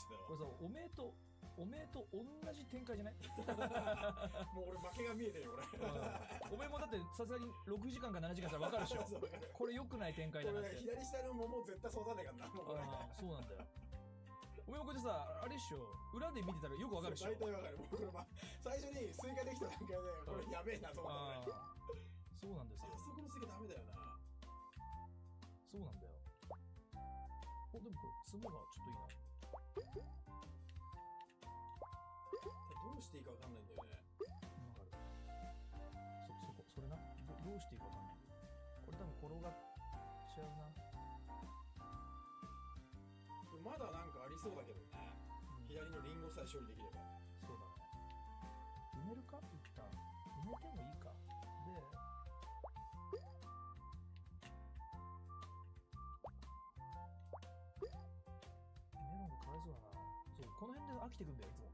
してたわ。これさ、おめえと同じ展開じゃない？もう俺負けが見えてるよ、おめえもだってさすがに6時間か7時間したら分かるでしょ。そう分かる。これ良くない展開だなって。左下の桃絶対そうだねえかんな。もうこれそうなんだよ。おめえもこうやってさ、あれっしょ、裏で見てたらよく分かるでしょ。大体分かる。もうこれ最初にスイカできた段階でこれやべえなと思った。そうなんですよ。あそこのスイカダメだよな。そうなんだよ。お、でもこれツモがちょっといいな。どうしていいか分かんないんだよね。わかる。それな。どうしていいか分かんない。これ多分転がっちゃうな。まだなんかありそうだけどね。左のリンゴさえ処理できれば。そうだね。埋めるか一旦。埋めてもいいか。で、メロンがかわいそうだな。そう、この辺で飽きてくんだよ、いつも。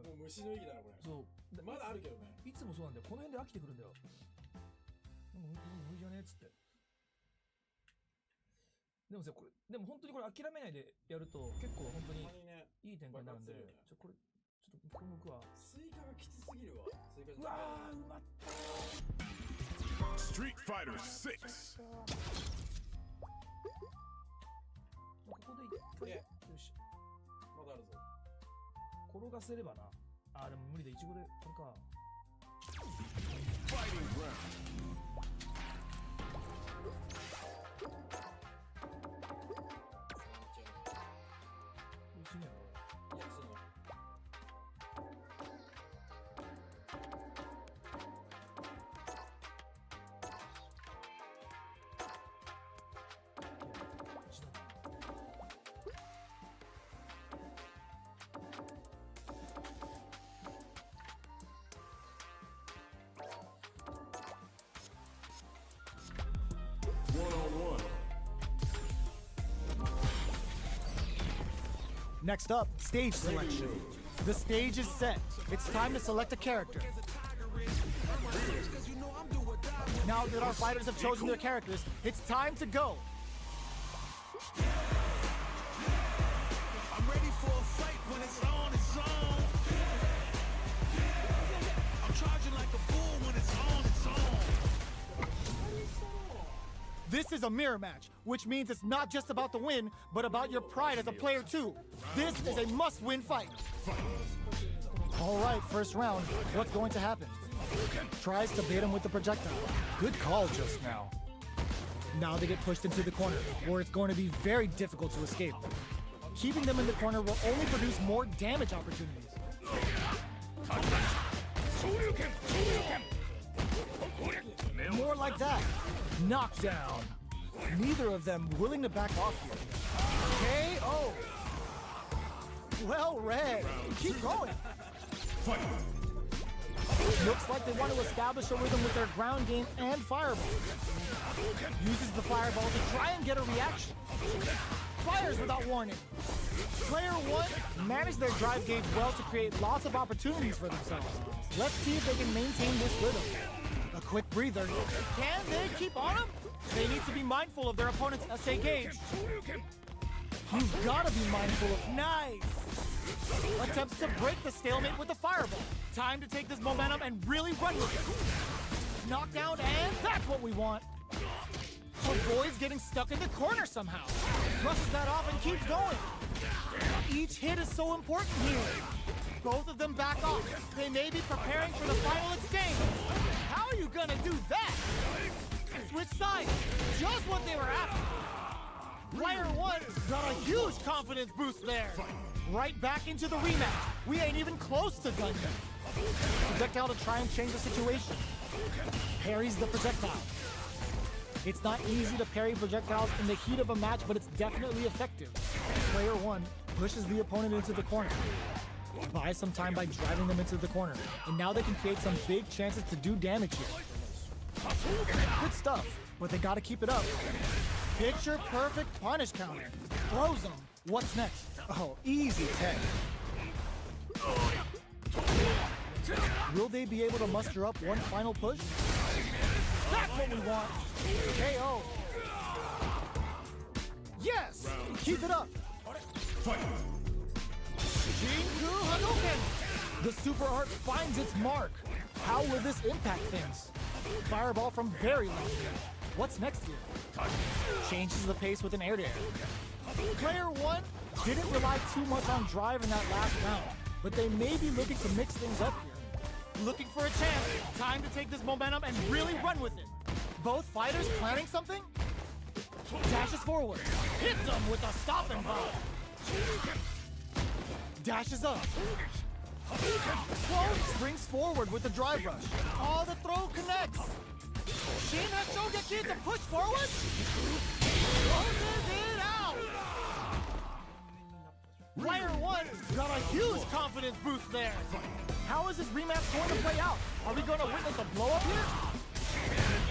もう虫の息だな、これ。そう。まだあるけどね。いつもそうなんだよ。この辺で飽きてくるんだよ。無理じゃねえっつって。でもさ、これ、でも本当にこれ諦めないでやると結構本当にいい展開になるんで、これ、ちょっと僕は。スイカがきつすぎるわ。スイカじゃない。うわー、うまったー。Street Fighter 6。ここで一回、よし。まだあるぞ。転がせればな。あ、でも無理だ。イチゴで、これか。死ねよ、いや、死ぬ。Next up, stage selection. The stage is set. It's time to select a character. Now that our fighters have chosen their characters, it's time to go. I'm ready for a fight when it's on its own. I'm charging like a bull when it's on its own. This is a mirror match, which means it's not just about the win, but about your pride as a player too. This is a must-win fight. All right, first round. What's going to happen? Tries to bait him with the projectile. Good call just now. Now they get pushed into the corner, where it's going to be very difficult to escape. Keeping them in the corner will only produce more damage opportunities. More like that. Knockdown. Neither of them willing to back off here. KO. Well read. Keep going. Looks like they want to establish a rhythm with their ground game and fireball. Uses the fireball to try and get a reaction. Fires without warning. Player one managed their drive gauge well to create lots of opportunities for themselves. Let's see if they can maintain this rhythm. A quick breather. Can they keep on him? They need to be mindful of their opponent's SA gauge. You've got to be mindful of... Nice! Attempts to break the stalemate with the fireball. Time to take this momentum and really run with it. Knockdown, and that's what we want. Avoids getting stuck in the corner somehow. Brushes that off and keeps going. Each hit is so important here. Both of them back off. They may be preparing for the final exchange. How are you gonna do that? Switch sides. Just what they were after. Player one got a huge confidence boost there. Right back into the rematch. We ain't even close to done yet. Projectile to try and change the situation. Parries the projectile. It's not easy to parry projectiles in the heat of a match, but it's definitely effective. Player one pushes the opponent into the corner. Buys some time by driving them into the corner. And now they can create some big chances to do damage here. Good stuff, but they gotta keep it up. Picture perfect punish counter. Throws them. What's next? Oh, easy 10. Will they be able to muster up one final push? That's what we want. KO. Yes! Keep it up. Jinku Hadouken! The super art finds its mark. How will this impact things? Fireball from very left field. What's next here? Changes the pace with an air-to-air. Player one didn't rely too much on drive in that last round, but they may be looking to mix things up here. Looking for a chance. Time to take this momentum and really run with it. Both fighters planning something? Dashes forward. Hits them with a stop and bomb. Dashes up. Clone springs forward with the drive rush. Oh, the throw connects. Shin has Shogeki to push forward. Closes it out. Player one got a huge confidence boost there. How is this rematch going to play out? Are we going to witness a blow up here?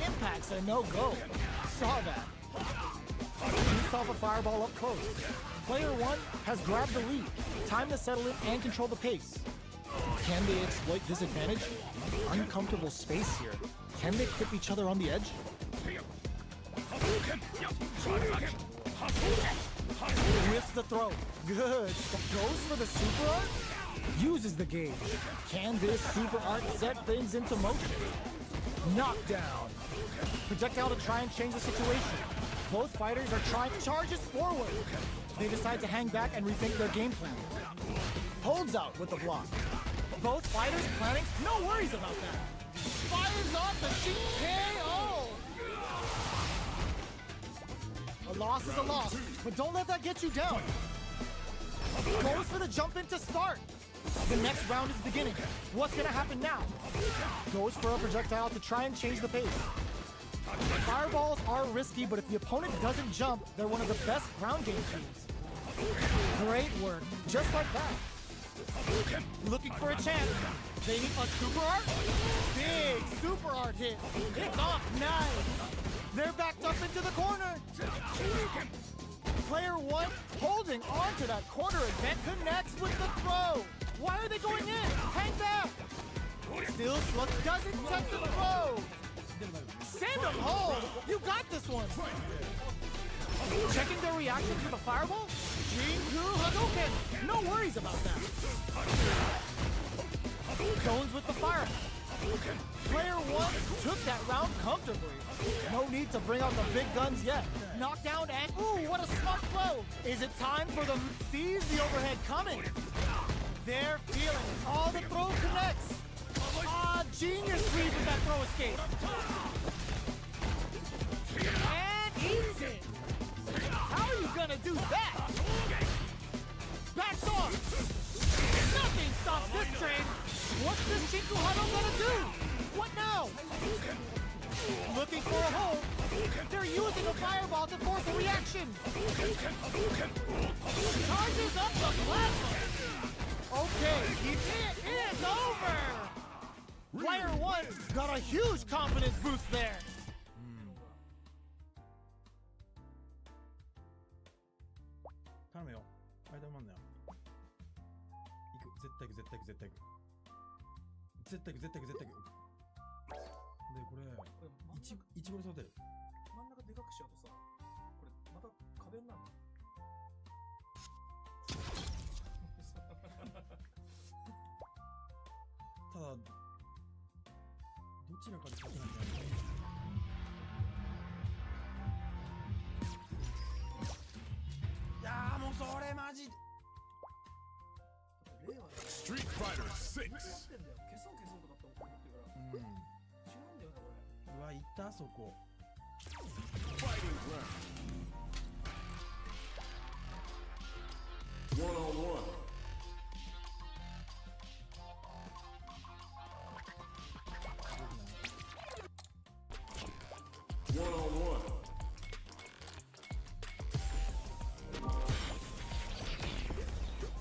Impact's a no-go. Saw that. Beats off a fireball up close. Player one has grabbed the lead. Time to settle in and control the pace. Can they exploit this advantage? Uncomfortable space here. Can they clip each other on the edge? With the throw. Good. Goes for the super art? Uses the gauge. Can this super art set things into motion? Knockdown. Projectile to try and change the situation. Both fighters are trying. Charges forward. They decide to hang back and rethink their game plan. Holds out with the block. Both fighters planning. No worries about that. Fires off the TKO. A loss is a loss, but don't let that get you down. Goes for the jump in to start. The next round is beginning. What's gonna happen now? Goes for a projectile to try and change the pace. Fireballs are risky, but if the opponent doesn't jump, they're one of the best ground game teams. Great work, just like that. Looking for a chance. They need a super art? Big super art hit. It's off, nice. They're backed up into the corner. Player one holding on to that corner event connects with the throw. Why are they going in? Hang back. Still slug doesn't touch the throw. Send them home. You got this one. Checking their reaction to the fireball? Jinku Hadouken. No worries about that. Zones with the fire. Player one took that round comfortably. No need to bring out the big guns yet. Knockdown and ooh, what a smart throw. Is it time for them to seize the overhead coming? They're feeling it. Oh, the throw connects. Ah, genius read with that throw escape. And eats it. How are you gonna do that? Backs off. Nothing stops this train. What's this Jinku Hado gonna do? What now? Looking for a hole. They're using a fireball to force a reaction. Charges up the plasma. Okay, it is over. Player one got a huge confidence boost there. 頼むよ。間埋まんなよ。行く。絶対行く、絶対行く、絶対行く。絶対行く、絶対行く、絶対行く。で、これ、いちごに育てる。真ん中でかくしちゃうとさ、これまた壁になるの。ただ、どちらかで勝てないんだよね。いやーもうそれマジで。Street Fighter 6. 消そうとかって思ってるから。違うんだよねこれ。うわ、いたそこ。Fighting round. 1-on-1.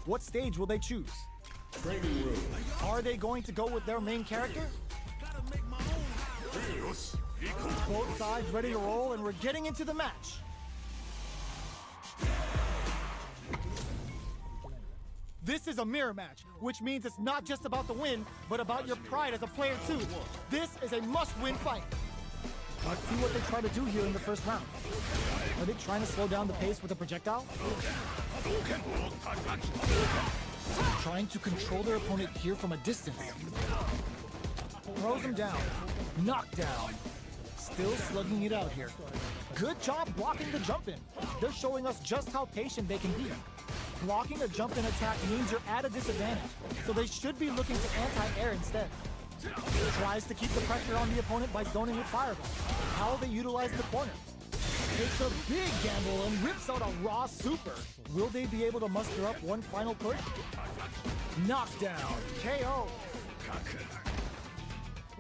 What stage will they choose? Training room. Are they going to go with their main character? Both sides ready to roll, and we're getting into the match. This is a mirror match, which means it's not just about the win, but about your pride as a player too. This is a must-win fight. Let's see what they try to do here in the first round. Are they trying to slow down the pace with a projectile? Trying to control their opponent here from a distance. Throws him down. Knockdown. Still slugging it out here. Good job blocking the jump in. They're showing us just how patient they can be. Blocking a jump in attack means you're at a disadvantage, so they should be looking to anti-air instead. Tries to keep the pressure on the opponent by zoning with fireball. How they utilize the corner. Takes a big gamble and rips out a raw super. Will they be able to muster up one final push? Knockdown. KO.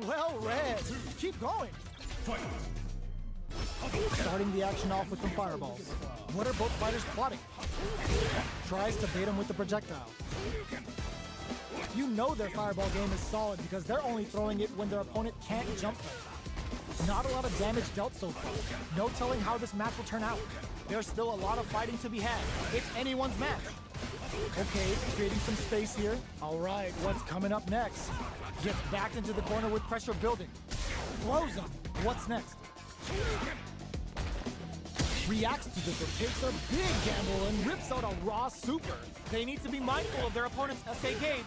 Well read. Keep going. Starting the action off with some fireballs. What are both fighters plotting? Tries to bait him with the projectile. You know their fireball game is solid because they're only throwing it when their opponent can't jump them. Not a lot of damage dealt so far. No telling how this match will turn out. There's still a lot of fighting to be had. It's anyone's match. Okay, creating some space here. All right, what's coming up next? Gets backed into the corner with pressure building. Throws him. What's next? Reacts to this, takes a big gamble and rips out a raw super. They need to be mindful of their opponent's SA gauge.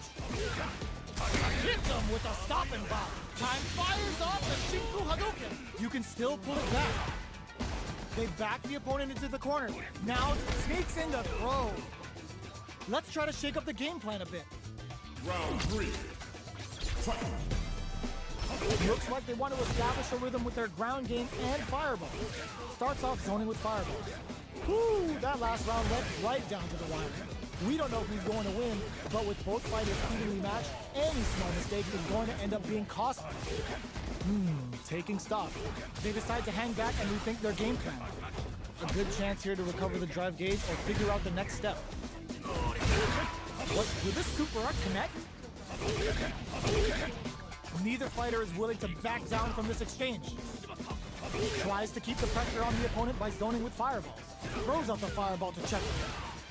Hits him with a stop and bop. Time fires off the Shinku Hadouken. You can still pull it back. They back the opponent into the corner. Now sneaks in to throw. Let's try to shake up the game plan a bit. Round 3. Fight. Looks like they want to establish a rhythm with their ground game and fireball. Starts off zoning with fireball. Whew, that last round went right down to the wire. We don't know who's going to win, but with both fighters evenly matched, any small mistake is going to end up being costly. Taking stock. They decide to hang back and rethink their game plan. A good chance here to recover the drive gauge or figure out the next step. What, will this super art connect? Neither fighter is willing to back down from this exchange. Tries to keep the pressure on the opponent by zoning with fireballs. Throws out the fireball to check him.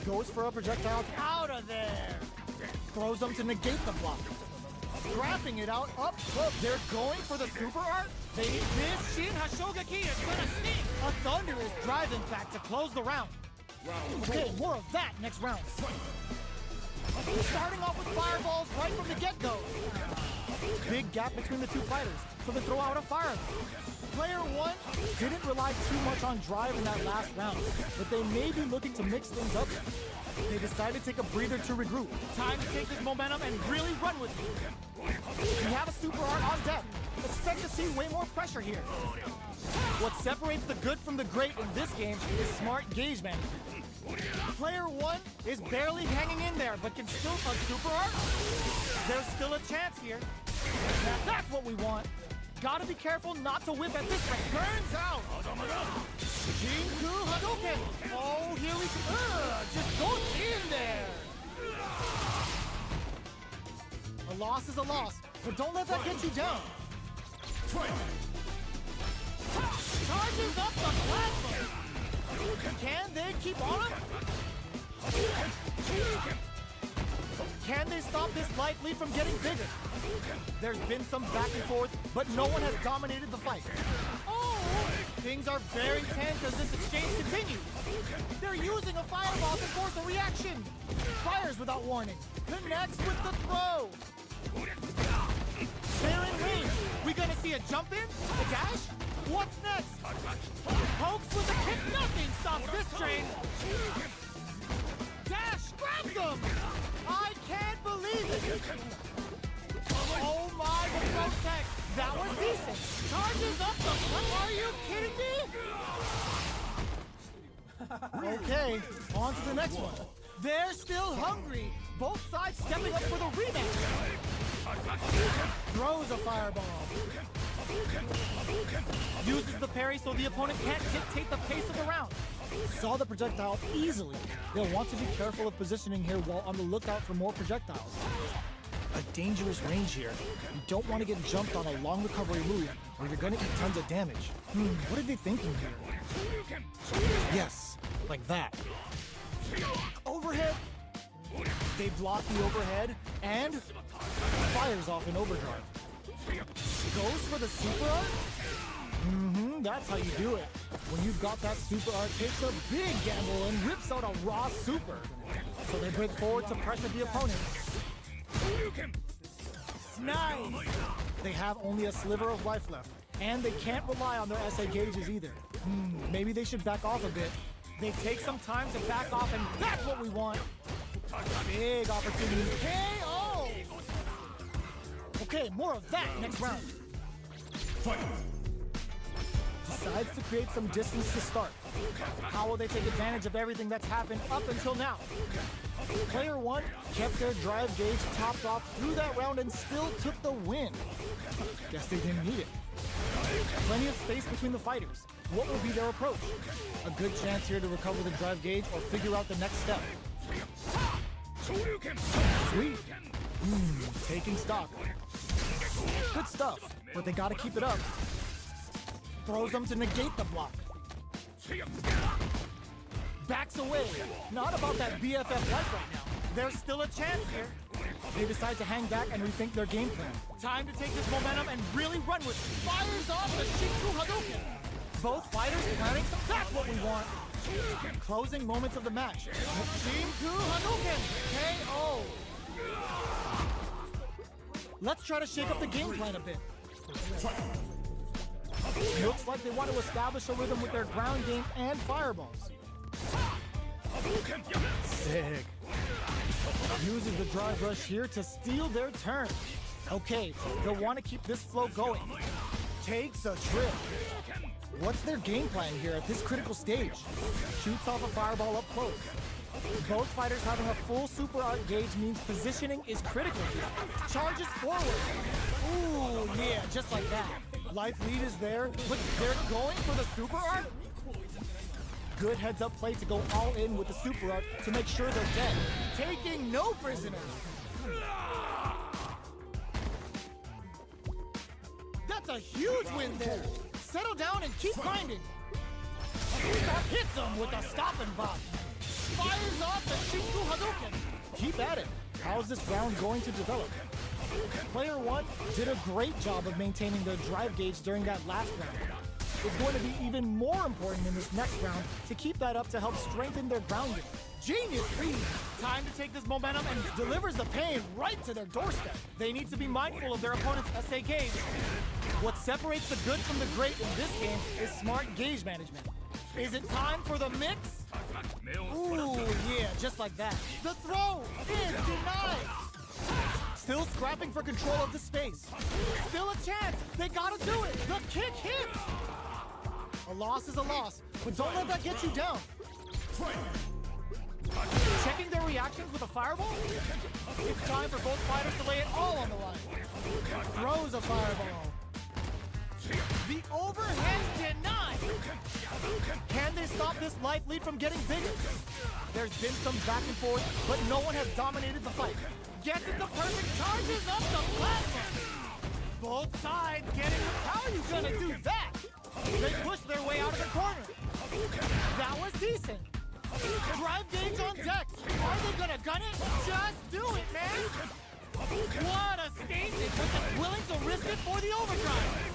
Goes for a projectile out of there. Throws them to negate the block. Scrapping it out up close. They're going for the super art. This Shin Hashogaki is gonna sneak. A thunderous drive impact to close the round. Okay, more of that next round. Starting off with fireballs right from the get-go. Big gap between the two fighters, so they throw out a fireball. Player 1 didn't rely too much on drive in that last round, but they may be looking to mix things up. They decide to take a breather to regroup. Time to take this momentum and really run with it. We have a super art on deck. Expect to see way more pressure here. What separates the good from the great in this game is smart gauge management. Player 1 is barely hanging in there, but can still touch super art. There's still a chance here. Now that's what we want. Gotta be careful not to whip at this rate. Burns out. Shinku Hadouken. Oh, here we go. Just goes in there. A loss is a loss, but don't let that get you down. Charges up the platform. Can they keep on him? Can they stop this life lead from getting bigger? There's been some back and forth, but no one has dominated the fight. Oh! Things are very tense as this exchange continues. They're using a fireball to force a reaction. Fires without warning. Connects with the throw. They're in range. We gonna see a jump in? A dash? What's next? Pokes with a kick. Nothing stops this train. Dash grabs him. I can't believe it. Oh my, the protect. That was decent. Charges up the front. Are you kidding me? Okay, on to the next one. They're still hungry. Both sides stepping up for the rematch. Throws a fireball. Uses the parry so the opponent can't dictate the pace of the round. Saw the projectile easily. They'll want to be careful of positioning here while on the lookout for more projectiles. A dangerous range here. You don't want to get jumped on a long recovery move or you're going to eat tons of damage. What are they thinking here? Yes, like that. Overhead. They block the overhead and fires off an overdrive. Goes for the super art? That's how you do it. when you've got that super art, takes a big gamble and whips out a raw super. So they break forward to pressure the opponent. Nice! They have only a sliver of life left, and they can't rely on their SA gauges either. Maybe they should back off a bit. They take some time to back off, and that's what we want. Big opportunity. KO! Okay, more of that next round. Decides to create some distance to start. How will they take advantage of everything that's happened up until now? Player one kept their drive gauge topped off through that round and still took the win. Guess they didn't need it. Plenty of space between the fighters. What will be their approach? A good chance here to recover the drive gauge or figure out the next step. Sweet. Taking stock. Good stuff, but they gotta keep it up. Throws them to negate the block. Backs away. Not about that BFF life right now. There's still a chance here. They decide to hang back and rethink their game plan. Time to take this momentum and really run with it. Fires off the Shinku Hadouken. Both fighters planning, that's what we want. Closing moments of the match. Shinku Hadouken. KO. Let's try to shake up the game plan a bit. Looks like they want to establish a rhythm with their ground game and fireballs. Sick. Uses the drive rush here to steal their turn. Okay, they'll want to keep this flow going. Takes a trip. What's their game plan here at this critical stage? Shoots off a fireball up close. Both fighters having a full super art gauge means positioning is critical here. Charges forward. Ooh, yeah, just like that. Life lead is there, but they're going for the super art? Good heads-up play to go all in with the super art to make sure they're dead. Taking no prisoners. That's a huge win there. Settle down and keep grinding. Hits him with a stopping bot. Fires off the Shinku Hadouken. Keep at it. How's this round going to develop? Player one did a great job of maintaining their drive gauge during that last round. It's going to be even more important in this next round to keep that up to help strengthen their ground game. Genius read. Time to take this momentum and delivers the pain right to their doorstep. They need to be mindful of their opponent's SA gauge. What separates the good from the great in this game is smart gauge management. Is it time for the mix? Ooh, yeah, just like that. The throw is denied. Still scrapping for control of the space. Still a chance. They gotta do it. The kick hits. A loss is a loss, but don't let that get you down. Checking their reactions with a fireball? It's time for both fighters to lay it all on the line. Throws a fireball. The overhead denied. Can they stop this life lead from getting bigger? There's been some back and forth, but no one has dominated the fight. Gets it the perfect, charges up the platform. Both sides getting it. How are you gonna do that? They push their way out of the corner. That was decent. Drive gauge on deck. Are they gonna gun it? Just do it, man. What a statement, but they're willing to risk it for the overdrive.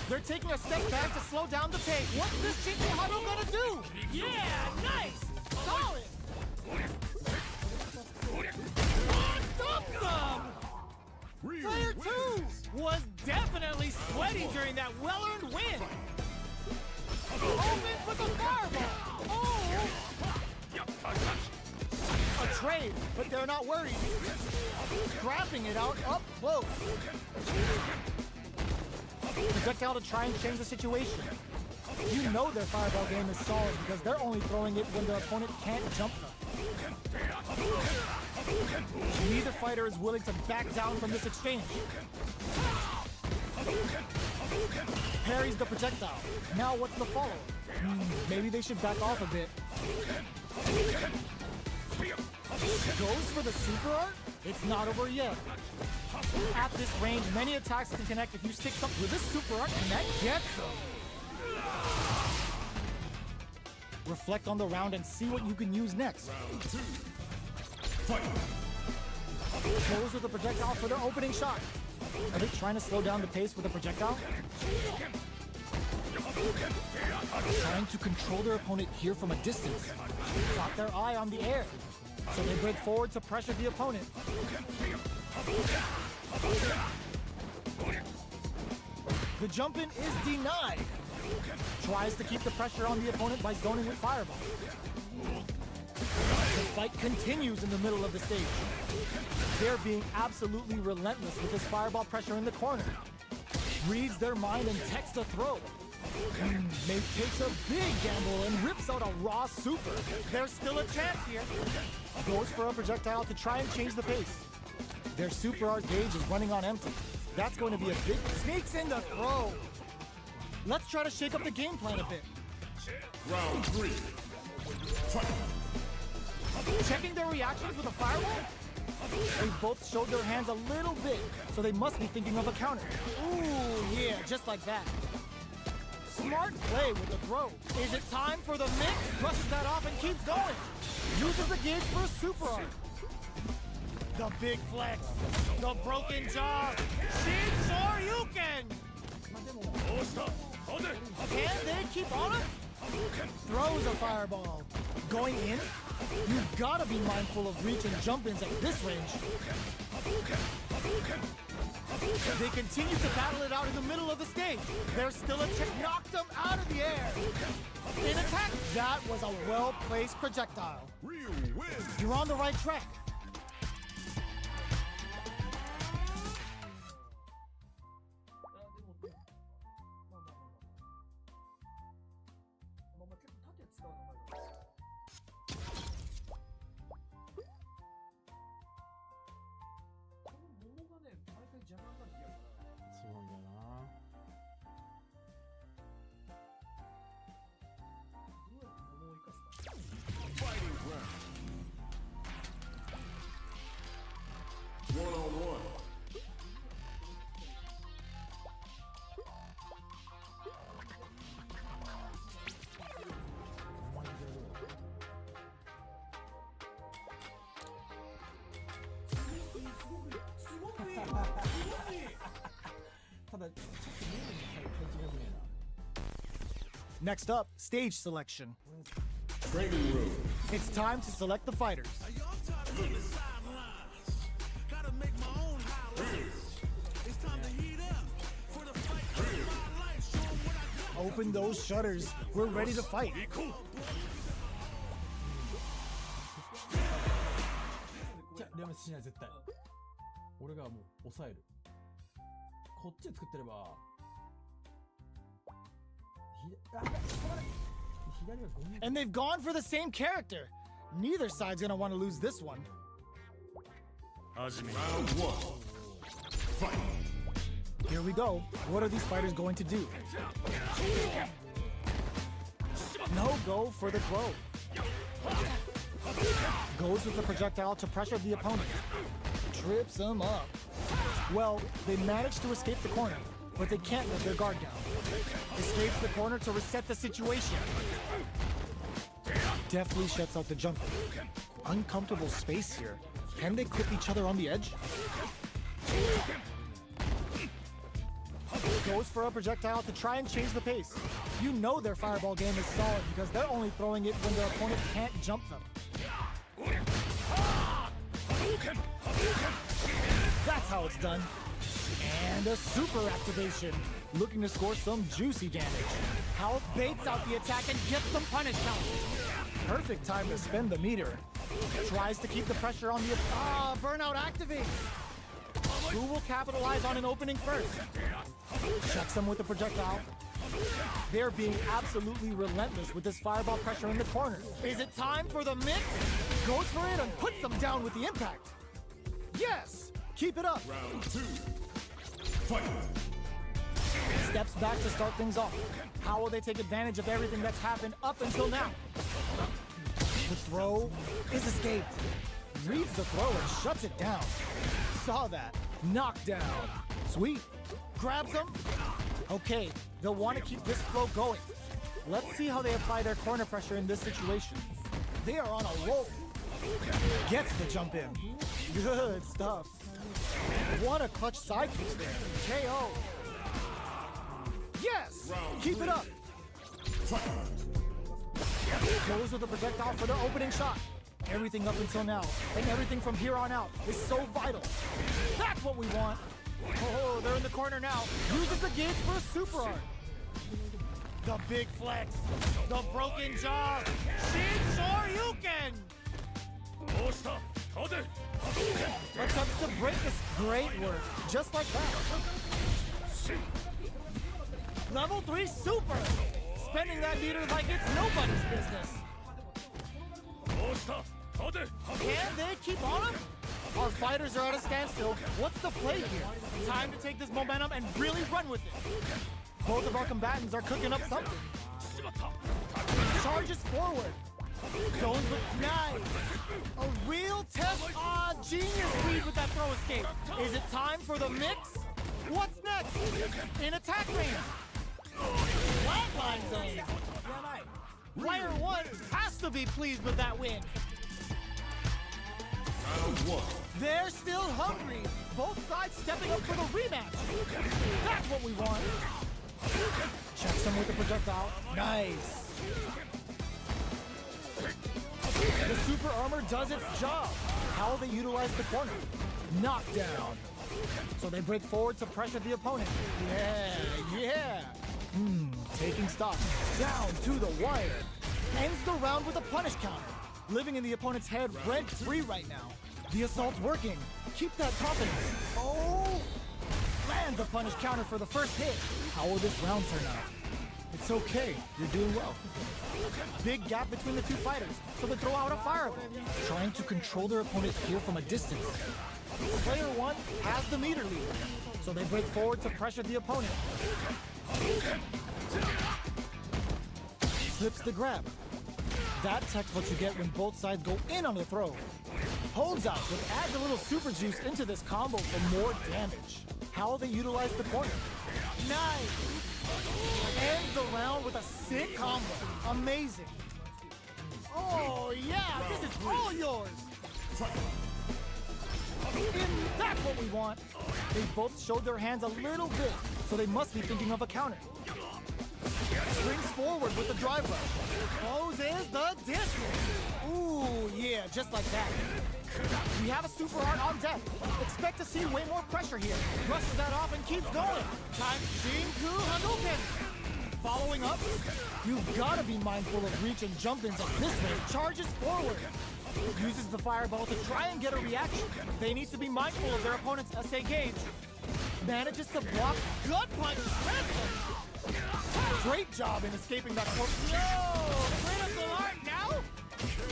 They're taking a step back to slow down the pace. What's this Shinku Hado gonna do? Yeah, nice. Solid. Player two was definitely sweaty during that well-earned win. Open with a fireball. Oh! A trade, but they're not worried. Scrapping it out up close. Projectile to try and change the situation. You know their fireball game is solid because they're only throwing it when their opponent can't jump them. Neither fighter is willing to back down from this exchange. Parries the projectile. Now what's the follow? Maybe they should back off a bit. Goes for the super art? It's not over yet. At this range, many attacks can connect if you stick something with this super art, and that gets them. Reflect on the round and see what you can use next. Round two. Fight. Goes with the projectile for their opening shot. Are they trying to slow down the pace with the projectile? Trying to control their opponent here from a distance. Got their eye on the air. So they break forward to pressure the opponent. The jump in is denied. Tries to keep the pressure on the opponent by zoning with Fireball. The fight continues in the middle of the stage. They're being absolutely relentless with this Fireball pressure in the corner. Reads their mind and techs the throw. Mate takes a big gamble and rips out a raw super. There's still a chance here. Goes for a projectile to try and change the pace. Their super art gauge is running on empty. That's going to be a big... Sneaks in the throw. Let's try to shake up the game plan a bit. Round 3. Fight. Checking their reactions with a Fireball? They both showed their hands a little bit, so they must be thinking of a counter. Ooh, yeah, just like that. Smart play with the throw. Is it time for the mix? Brushes that off and keeps going. Uses the gauge for a super art. The big flex. The broken jaw. Shin Shoryuken! Can they keep on him? Throws a Fireball. Going in? You've got to be mindful of reach and jump-ins at this range. They continue to battle it out in the middle of the stage. There's still a trick. Knocked them out of the air. In attack. That was a well-placed projectile. You're on the right track. One-on-one. Next up, stage selection. Training room. It's time to select the fighters. Open those shutters. We're ready to fight. じゃあ両面しない絶対。俺がもう抑える。こっちで作ってれば。And they've gone for the same character. Neither side's gonna want to lose this one. Round 1. Fight. Here we go. What are these fighters going to do? No go for the throw. Goes with the projectile to pressure the opponent. Trips him up. Well, they managed to escape the corner, but they can't let their guard down. Escapes the corner to reset the situation. Deftly shuts out the jump. Uncomfortable space here. Can they clip each other on the edge? Goes for a projectile to try and change the pace. You know their fireball game is solid because they're only throwing it when their opponent can't jump them. That's how it's done. And a super activation. Looking to score some juicy damage. Howell baits out the attack and gets some punish count. Perfect time to spend the meter. Tries to keep the pressure on the... burnout activates. Who will capitalize on an opening first? Checks him with the projectile. They're being absolutely relentless with this fireball pressure in the corner. Is it time for the mix? Goes for it and puts them down with the impact. Yes! Keep it up. Round 2. Fight. Steps back to start things off. How will they take advantage of everything that's happened up until now? The throw is escaped. Reads the throw and shuts it down. Saw that. Knockdown. Sweet. Grabs him. Okay, they'll want to keep this flow going. Let's see how they apply their corner pressure in this situation. They are on a roll. Gets the jump in. Good stuff. What a clutch side kick there. KO. Yes! Keep it up. Goes with the projectile for the opening shot. Everything up until now, and everything from here on out is so vital. That's what we want. Oh, they're in the corner now. Uses the gauge for a super art. The big flex. The broken jaw. Shin Shoryuken. Attempts to break this. Great work. Just like that. Level 3 super. Spending that meter like it's nobody's business. Can they keep on him? Our fighters are at a standstill. What's the play here? Time to take this momentum and really run with it. Both of our combatants are cooking up something. Charges forward. Zones with nice. A real test. Genius read with that throw escape. Is it time for the mix? What's next? In attack range. Flatline zone. Player 1 has to be pleased with that win. They're still hungry. Both sides stepping up for the rematch. That's what we want. Checks him with the projectile. Nice. The super armor does its job. How they utilize the corner. Knockdown. So they break forward to pressure the opponent. Yeah. Taking stock. Down to the wire. Ends the round with a punish counter. Living in the opponent's head rent-free right now. The assault's working. Keep that confidence. Oh! Lands a punish counter for the first hit. How will this round turn out? It's okay. You're doing well. Big gap between the two fighters, so they throw out a fireball. Trying to control their opponent here from a distance. Player 1 has the meter lead, so they break forward to pressure the opponent. Slips the grab. That tech's what you get when both sides go in on the throw. Holds out, but adds a little super juice into this combo for more damage. How they utilize the corner. Nice! Ends the round with a sick combo. Amazing. Oh yeah, this is all yours! That's what we want. They both showed their hands a little bit, so they must be thinking of a counter. Springs forward with the drive rush. Closes the distance. Ooh, yeah, just like that. We have a super art on deck. Expect to see way more pressure here. Brushes that off and keeps going. Time Shinku Hadouken. Following up, you've got to be mindful of reach and jump-ins at this rate. Charges forward. Uses the fireball to try and get a reaction. They need to be mindful of their opponent's SA gauge. Manages to block gut punch. Great job in escaping that corpse. No! Critical art now?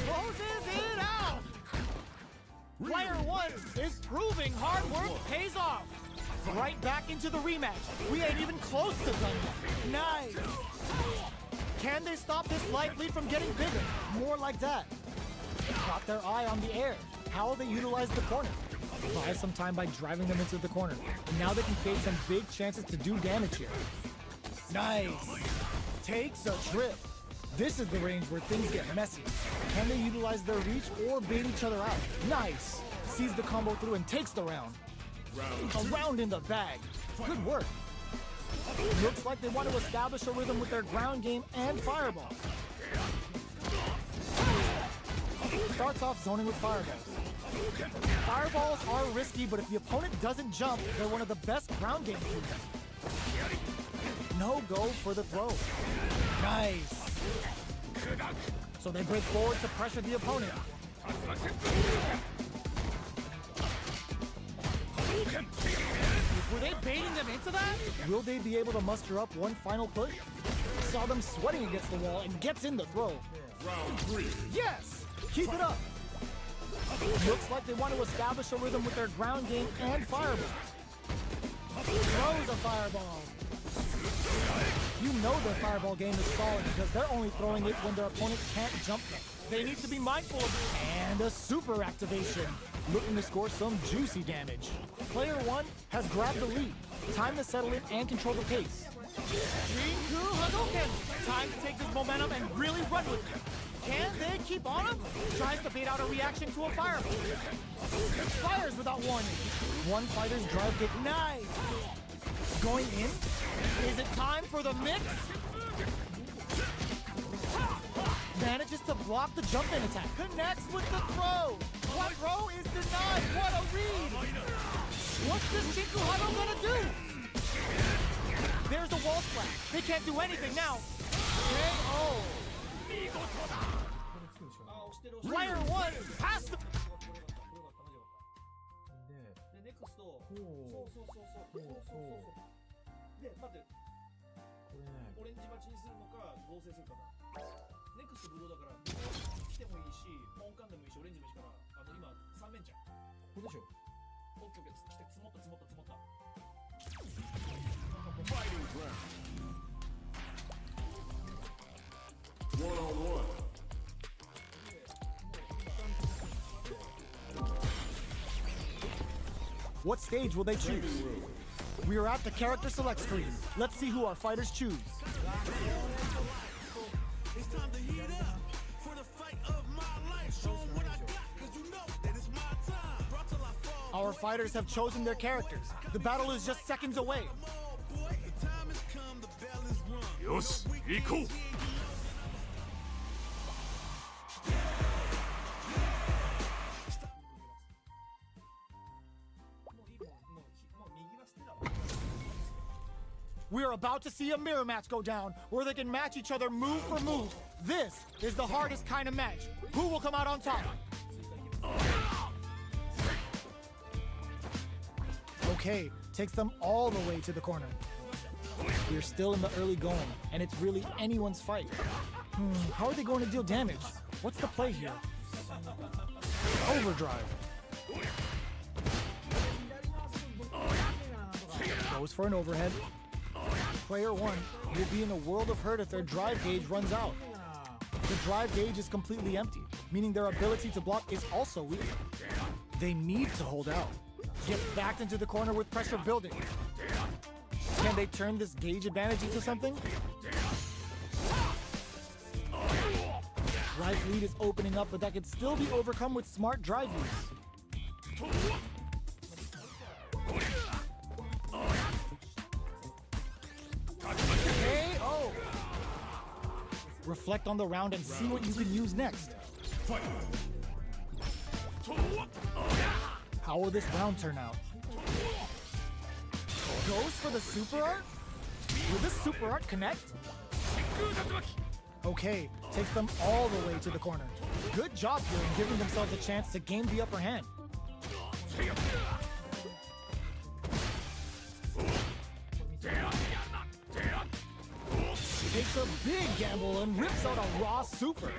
Closes it out! Player 1 is proving hard work pays off. Right back into the rematch. We ain't even close to done yet. Nice! Can they stop this life lead from getting bigger? More like that. Got their eye on the air. How will they utilize the corner? Buy some time by driving them into the corner. And now they can create some big chances to do damage here. Nice! Takes a trip. This is the range where things get messy. Can they utilize their reach or bait each other out? Nice! Sees the combo through and takes the round. A round in the bag. Good work. Looks like they want to establish a rhythm with their ground game and fireball. Starts off zoning with fireballs. Fireballs are risky, but if the opponent doesn't jump, they're one of the best ground game teams. No go for the throw. Nice. So they break forward to pressure the opponent. Were they baiting them into that? Will they be able to muster up one final push? Saw them sweating against the wall and gets in the throw. Round 3. Yes! Keep it up! Looks like they want to establish a rhythm with their ground game and fireball. Throws a fireball. You know their fireball game is solid because they're only throwing it when their opponent can't jump them. They need to be mindful of it. And a super activation. Looking to score some juicy damage. Player 1 has grabbed the lead. Time to settle in and control the pace. Shinku Hadouken! Time to take this momentum and really run with it. Can they keep on him? Tries to bait out a reaction to a fireball. Fires without warning. One fighter's drive kick. Nice! Going in? Is it time for the mix? manages to block the jump-in attack. Connects with the throw. What throw is denied? What a read! What's this Shinku Hado gonna do? There's a wall splash. They can't do anything now. KO. Player 1 has to... で、ネクスト、そう。で、待って、オレンジ待ちにするのか、合成するかな。ネクストブドウだから、ブドウ来てもいいし、ポンカンでもいいし、オレンジもいいから、今、3連チャン。ここでしょ。オッケーオッケー、来て、積もった。Fighting ground. 1-on-1. What stage will they choose? We are at the character select screen. Let's see who our fighters choose. It's time to heat up for the fight of my life. Show 'em what I got, 'cause you know that it's my time. Brought till I fall. Our fighters have chosen their characters. The battle is just seconds away. Come on, boy. The time has come. The bell is rung. よし、行こう。We are about to see a mirror match go down, where they can match each other move for move. This is the hardest kind of match. Who will come out on top? Okay, takes them all the way to the corner. We're still in the early going, and it's really anyone's fight. How are they going to deal damage? What's the play here? Overdrive. Goes for an overhead. Player 1 will be in a world of hurt if their drive gauge runs out. The drive gauge is completely empty, meaning their ability to block is also weak. They need to hold out. Get backed into the corner with pressure building. Can they turn this gauge advantage into something? Drive lead is opening up, but that can still be overcome with smart drive use. KO! Reflect on the round and see what you can use next. How will this round turn out? Goes for the super art? Will this super art connect? Okay, takes them all the way to the corner. Good job here in giving themselves a chance to gain the upper hand. Takes a big gamble and rips out a raw super.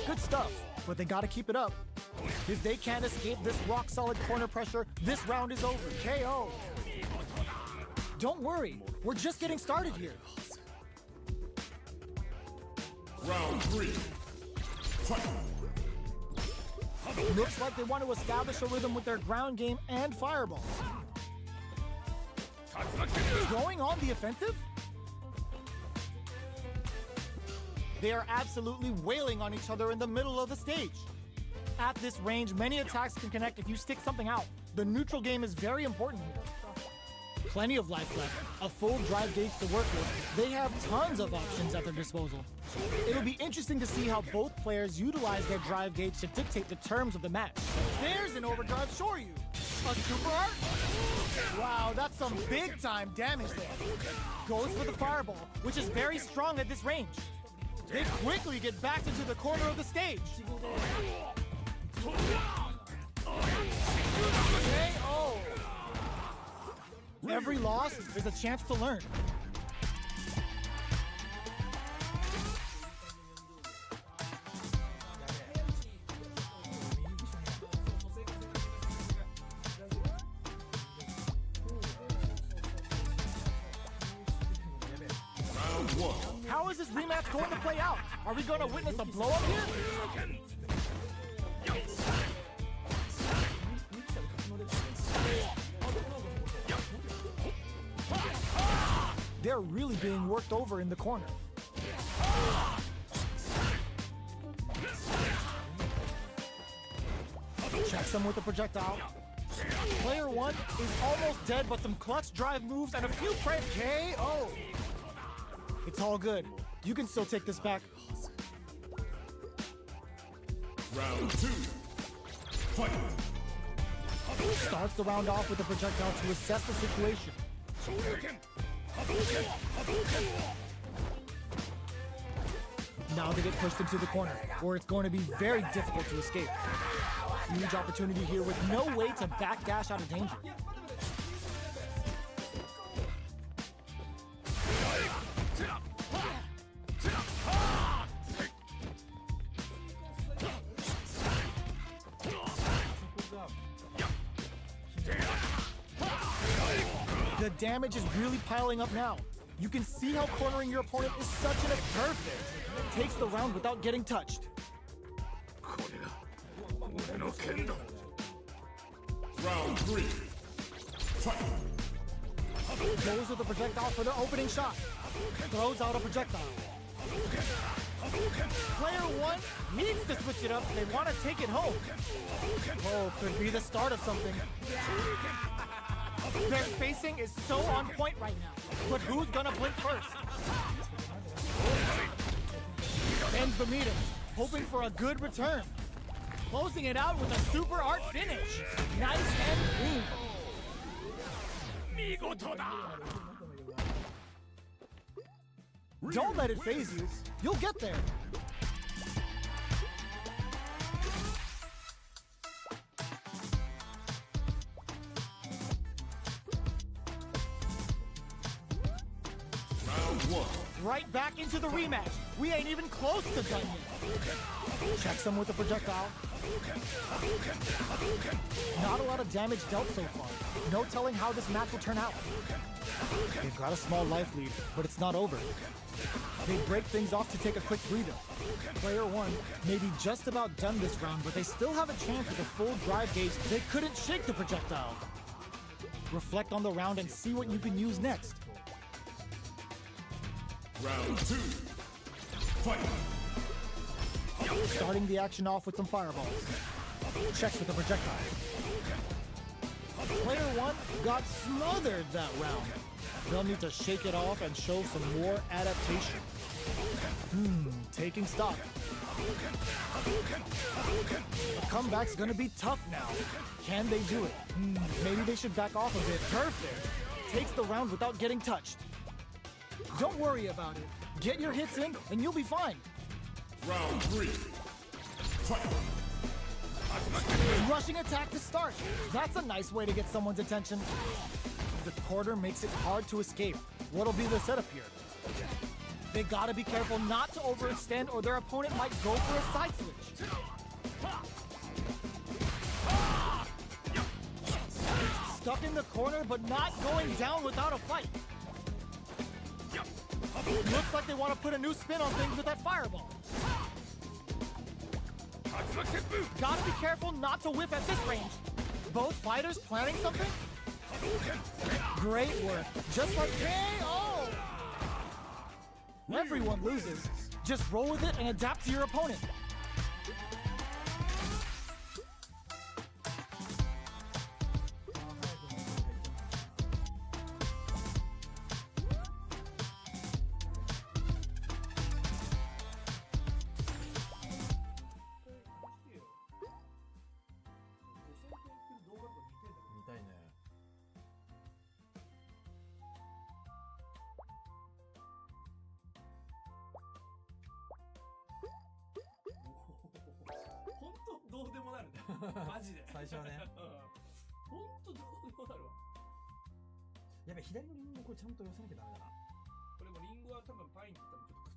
Good stuff, but they gotta keep it up. If they can't escape this rock-solid corner pressure, this round is over. KO. Don't worry, we're just getting started here. Round 3. Fight. Looks like they want to establish a rhythm with their ground game and fireballs. Going on the offensive? They are absolutely wailing on each other in the middle of the stage. At this range, many attacks can connect if you stick something out. The neutral game is very important here. Plenty of life left, a full drive gauge to work with. They have tons of options at their disposal. It'll be interesting to see how both players utilize their drive gauge to dictate the terms of the match. There's an overdrive Shoryu. A super art? Wow, that's some big time damage there. Goes for the fireball, which is very strong at this range. They quickly get back into the corner of the stage. KO. Every loss is a chance to learn. Round 1. How is this rematch going to play out? Are we going to witness a blow up here? They're really being worked over in the corner. Checks them with a projectile. Player 1 is almost dead, but some clutch drive moves and a few KO. It's all good. You can still take this back. Round 2. Fight. Starts the round off with a projectile to assess the situation. Now they get pushed into the corner, where it's going to be very difficult to escape. Huge opportunity here with no way to backdash out of danger. The damage is really piling up now. You can see how cornering your opponent is such an perfect. Takes the round without getting touched. Round 3. Fight. Goes with the projectile for the opening shot. Throws out a projectile. Player 1 needs to switch it up. They want to take it home. Oh, could be the start of something. Their spacing is so on point right now. But who's gonna blink first? Ends the meeting, hoping for a good return. Closing it out with a super art finish. Nice and clean. Don't let it phase you. You'll get there. Round 1. Right back into the rematch. We ain't even close to done yet. Checks him with a projectile. Not a lot of damage dealt so far. No telling how this match will turn out. They've got a small life lead, but it's not over. They break things off to take a quick breather. Player 1 may be just about done this round, but they still have a chance with a full drive gauge. They couldn't shake the projectile. Reflect on the round and see what you can use next. Round 2. Fight. Starting the action off with some fireballs. Checks with the projectile. Player 1 got smothered that round. They'll need to shake it off and show some more adaptation. Taking stock. The comeback's gonna be tough now. Can they do it? Maybe they should back off a bit. Perfect. Takes the round without getting touched. Don't worry about it. Get your hits in and you'll be fine. Round 3. Fight. Rushing attack to start. That's a nice way to get someone's attention. The quarter makes it hard to escape. What'll be the setup here? They gotta be careful not to overextend or their opponent might go for a side switch. Stuck in the corner but not going down without a fight. Looks like they want to put a new spin on things with that fireball. Gotta be careful not to whiff at this range. Both fighters planning something? Great work. Just like KO! Everyone loses. Just roll with it and adapt to your opponent.どうでもなるねマジで最初はねほんとどうでもなるわ。やべ、左のリンゴこれちゃんと寄せなきゃダメだな。これもリンゴは多分パインって多分ちょっと